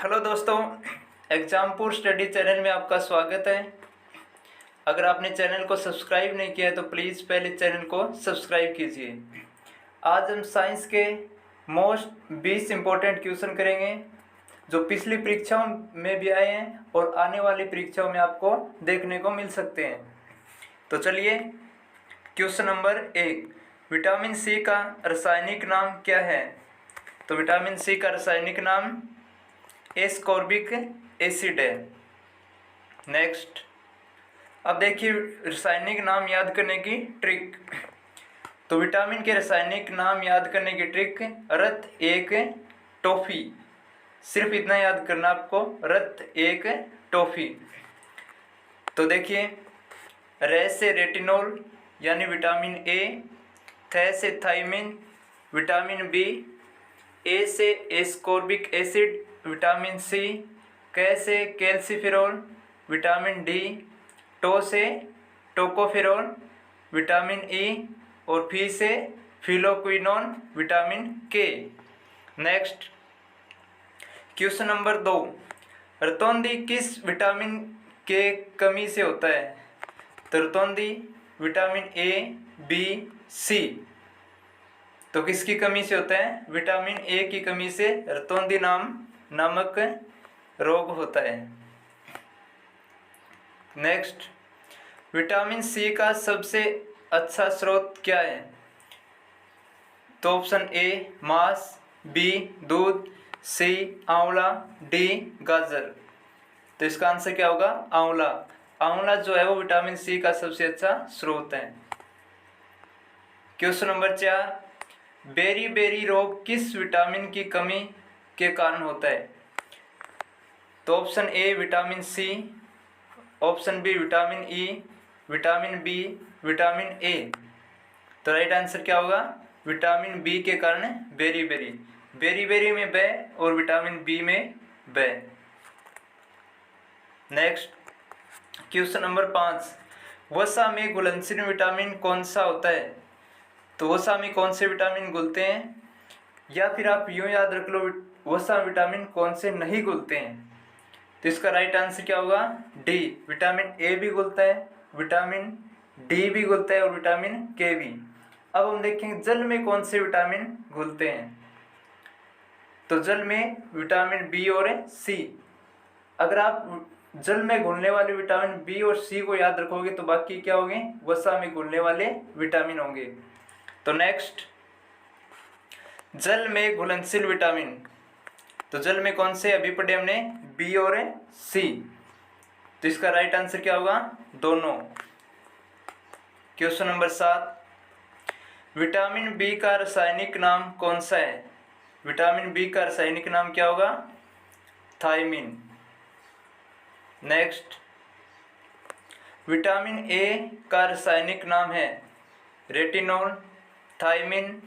Hello दोस्तों, Exampur study channel में आपका स्वागत है। अगर आपने चैनल को सब्सक्राइब नहीं किया है तो प्लीज़ पहले चैनल को सब्सक्राइब कीजिए। आज हम साइंस के मोस्ट 20 इम्पोर्टेंट क्वेश्चन करेंगे जो पिछली परीक्षाओं में भी आए हैं और आने वाली परीक्षाओं में आपको देखने को मिल सकते हैं। तो चलिए, क्वेश्चन नंबर 1, विटामिन सी का रासायनिक नाम क्या है? तो विटामिन सी का रासायनिक नाम एस्कॉर्बिक एसिड है। नेक्स्ट, अब देखिए रासायनिक नाम याद करने की ट्रिक। तो विटामिन के रासायनिक नाम याद करने की ट्रिक, रत एक टॉफी, सिर्फ इतना याद करना आपको, रत एक टॉफी। तो देखिए, रे से रेटिनॉल यानी विटामिन ए, थे से थायमिन विटामिन बी, ए से एस्कॉर्बिक एसिड विटामिन सी, कै से कैल्सीफेरॉल विटामिन डी, टो से टोकोफेरॉल विटामिन ई और फी से फिलोक्विनोन विटामिन के। नेक्स्ट, क्वेश्चन नंबर 2, रतौंधी किस विटामिन के कमी से होता है? तो रतौंधी विटामिन ए, बी, सी। तो किसकी कमी से होता है? विटामिन ए की कमी से रतौंधी नामक रोग होता है। नेक्स्ट, विटामिन सी का सबसे अच्छा स्रोत क्या है? तो ऑप्शन ए मांस, बी दूध, सी आंवला, डी गाजर। तो इसका आंसर क्या होगा? आंवला। आंवला जो है वो विटामिन सी का सबसे अच्छा स्रोत है। क्वेश्चन नंबर 4, बेरी बेरी रोग किस विटामिन की कमी के कारण होता है? तो option A vitamin C, option B vitamin E, vitamin B, vitamin A. तो राइट आंसर क्या होगा? विटामिन बी के कारण बेरी बेरी। बेरी बेरी में बे और विटामिन बी में बे। नेक्स्ट, क्वेश्चन नंबर 5, वसा में घुलनशील विटामिन कौन सा होता है? तो वसा में कौन से विटामिन घुलते हैं? या फिर आप यूँ याद रख लो, वसा विटामिन कौन से नहीं घुलते हैं? तो इसका राइट आंसर क्या होगा? डी, विटामिन ए भी घुलता है, विटामिन डी भी घुलता है और विटामिन के भी। अब हम देखेंगे जल में कौन से विटामिन घुलते हैं। तो जल में विटामिन बी और सी। अगर आप जल में घुलने वाले विटामिन बी और सी को याद रखोगे तो बाकी क्या होंगे? वसा में घुलने वाले विटामिन होंगे। तो नेक्स्ट, जल में घुलनशील विटामिन। तो जल में कौन से अभी पढ़े हमने? बी और सी। तो इसका राइट आंसर क्या होगा? दोनों। क्वेश्चन नंबर 7, विटामिन बी का रासायनिक नाम कौन सा है? विटामिन बी का रासायनिक नाम क्या होगा? थायमिन। नेक्स्ट, विटामिन ए का रासायनिक नाम है retinol, thiamine,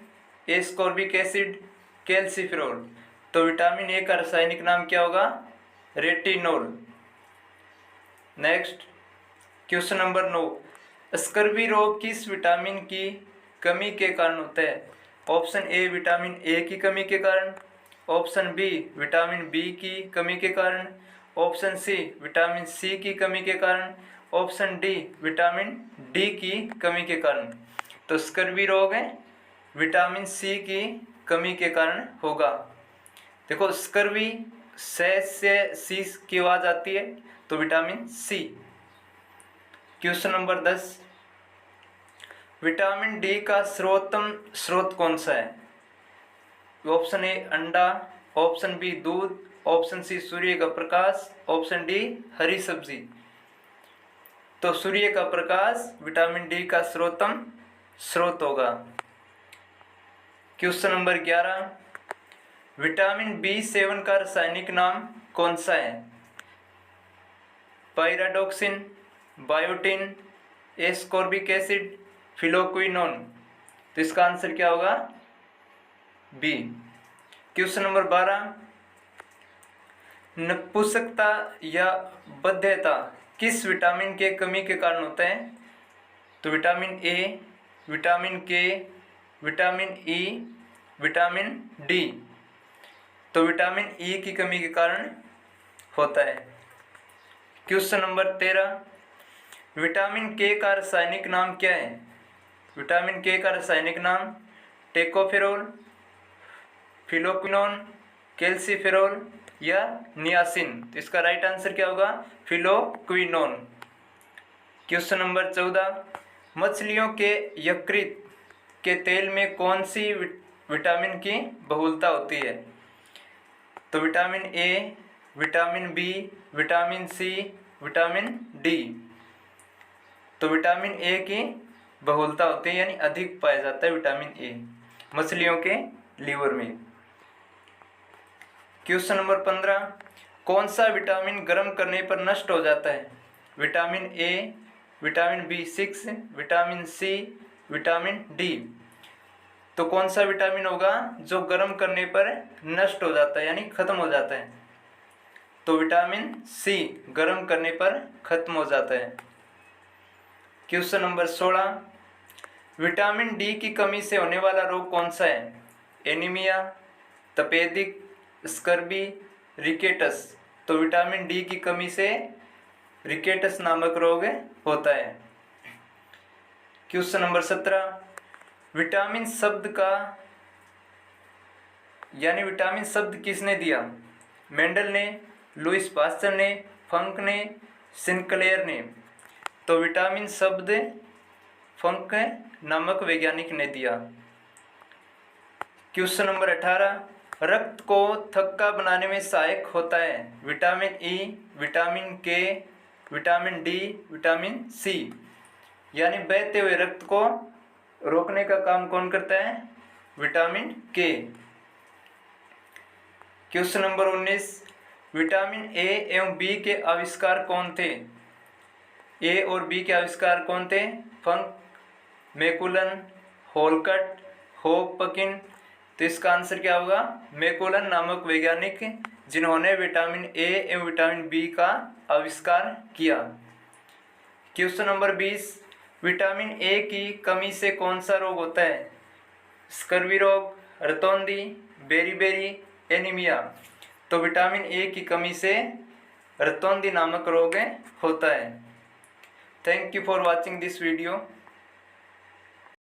ascorbic acid, calciferol. तो विटामिन ए का रासायनिक नाम क्या होगा? Retinol. Next, question number 9, scurvy रोग किस विटामिन की कमी के कारण होता है? ऑप्शन ए विटामिन ए की कमी के कारण, ऑप्शन बी विटामिन बी की कमी के कारण, ऑप्शन सी विटामिन सी की कमी के कारण, ऑप्शन डी विटामिन डी की कमी के कारण। तो स्कर्वी रोग है विटामिन सी की कमी के कारण होगा। देखो, स्कर्वी से सी की आवाज आती है, तो vitamin C. Question number 10, vitamin D का सर्वोत्तम स्रोत कौन सा है? ऑप्शन ए अंडा, ऑप्शन बी दूध, ऑप्शन सी सूर्य का प्रकाश, ऑप्शन डी हरी सब्जी। तो सूर्य का प्रकाश विटामिन डी का सर्वोत्तम स्रोत होगा। क्वेश्चन नंबर 11, विटामिन B7 का रासायनिक नाम कौन सा है? पायराडॉक्सिन, बायोटिन, एस्कॉर्बिक एसिड, फिलोक्विनोन। तो इसका आंसर क्या होगा? बी। क्वेश्चन नंबर 12, नपुंसकता या बद्धता किस विटामिन के कमी के कारण होता है? तो विटामिन ए, विटामिन के, विटामिन ई, विटामिन डी। तो विटामिन ई की कमी के कारण होता है। क्वेश्चन नंबर 13, विटामिन के का रासायनिक नाम क्या है? विटामिन के का रासायनिक नाम टेकोफेरोल, फिलोक्विनोन, कैल्सीफेरोल या नियासिन। तो इसका राइट आंसर क्या होगा? फिलोक्विनोन। क्वेश्चन नंबर 14, मछलियों के यकृत के तेल में कौन सी विटामिन की बहुलता होती है? तो vitamin A, vitamin B, vitamin C, vitamin D. तो विटामिन ए की बहुलता होती है, यानी अधिक पाया जाता है विटामिन ए मछलियों के लीवर में। क्वेश्चन नंबर 15, कौन सा विटामिन गर्म करने पर नष्ट हो जाता है? Vitamin A, vitamin B6, vitamin C, vitamin D. तो कौन सा विटामिन होगा जो गर्म करने पर नष्ट हो जाता है, यानी खत्म हो जाता है? तो विटामिन सी गर्म करने पर खत्म हो जाता है। क्वेश्चन नंबर 16, विटामिन डी की कमी से होने वाला रोग कौन सा है? एनीमिया, तपेदिक, स्कर्बी, रिकेटस। तो विटामिन डी की कमी से रिकेटस नामक रोग होता है। क्वेश्चन नंबर 17, विटामिन शब्द का यानी विटामिन शब्द किसने दिया? मेंडल ने, लुईस पास्चर ने, फंक ने, सिंक्लेयर ने। तो विटामिन शब्द फंक नामक वैज्ञानिक ने दिया। क्वेश्चन नंबर 18, रक्त को थक्का बनाने में सहायक होता है? विटामिन ई, विटामिन के, विटामिन डी, विटामिन सी। यानी बहते हुए रक्त को रोकने का काम कौन करता है? विटामिन के। क्वेश्चन नंबर 19, विटामिन ए एवं बी के आविष्कार कौन थे? ए और बी के आविष्कार कौन थे? फंक, मैकुलन, होलकट, होपकिन। तो इसका आंसर क्या होगा? मैकुलन नामक वैज्ञानिक जिन्होंने विटामिन ए एवं विटामिन बी का आविष्कार किया। क्वेश्चन नंबर 20, विटामिन ए की कमी से कौन सा रोग होता है? स्कर्वी रोग, रतौंधी, बेरीबेरी, एनीमिया। तो विटामिन ए की कमी से रतौंधी नामक रोग होता है। Thank you for watching this video.